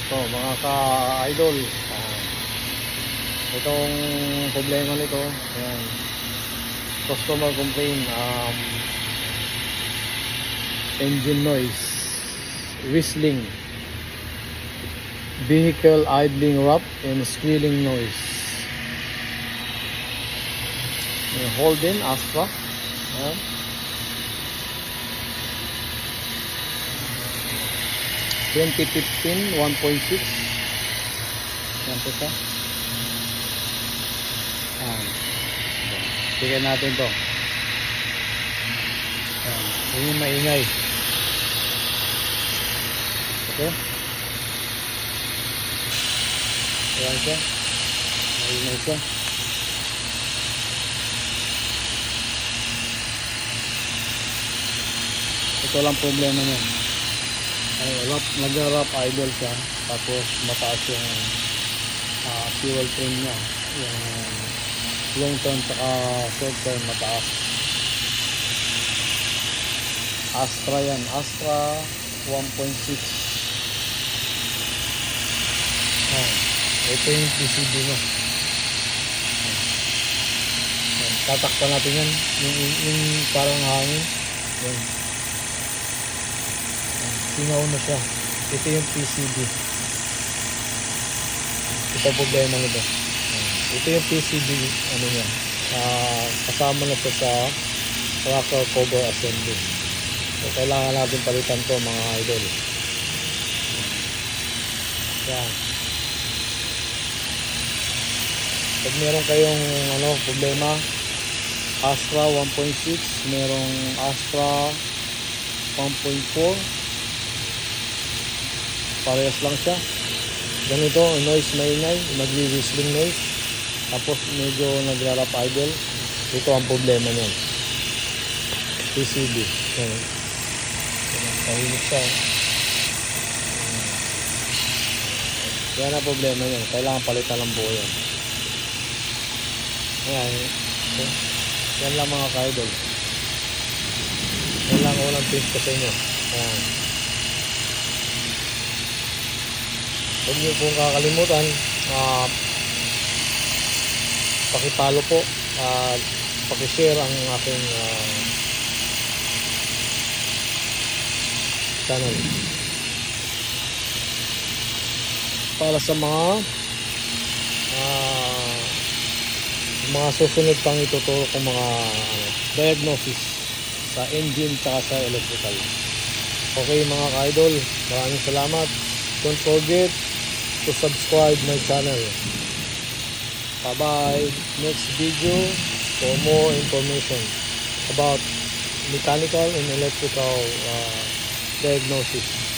So mga ka-idol, itong problema nito, ayan, customer complain, engine noise, whistling, vehicle idling rough, and squealing noise. Holden Astra, ayan. 2015 1.6. Yan po siya. Tignan natin to. Yan yung maingay. Okay. Ayan siya. Maingay siya. Ito lang problema niya. Nag-rough idle siya, tapos mataas yung fuel train niya, yung long term saka short term mataas. Astra yan, Astra 1.6. Ito yung PCB nya. Tatakpan natin yan, yung parang hangin yan. Singaw na siya. Ito yung PCB. Ito problema nito. Ito yung PCB, ano niya. Kasama na siya sa rocker cover assembly. So, kailangan natin palitan to mga idol. Yan. Pag meron kayong problema, Astra 1.6, merong Astra 1.4, parehas lang siya. Ganito, noise maingay, nagwi-whistling noise, tapos medyo nagra-rough idle. Ito ang problema niyan. PCB. Tahimik siya. Yan ang problema niyan. Kailangan palitan ng buo yan. Ayan. Yan lang mga ka-idol. Yan lang unang tips ko sa inyo. Ayan. Huwag niyo pong kakalimutan, pakipalo po, pakishare ang aking channel para sa mga susunod pang ituturo kong mga diagnosis sa engine at sa electrical. Okay mga ka-idol, maraming salamat. Don't forget to subscribe my channel. Bye bye. Next video for more information about mechanical and electrical diagnosis.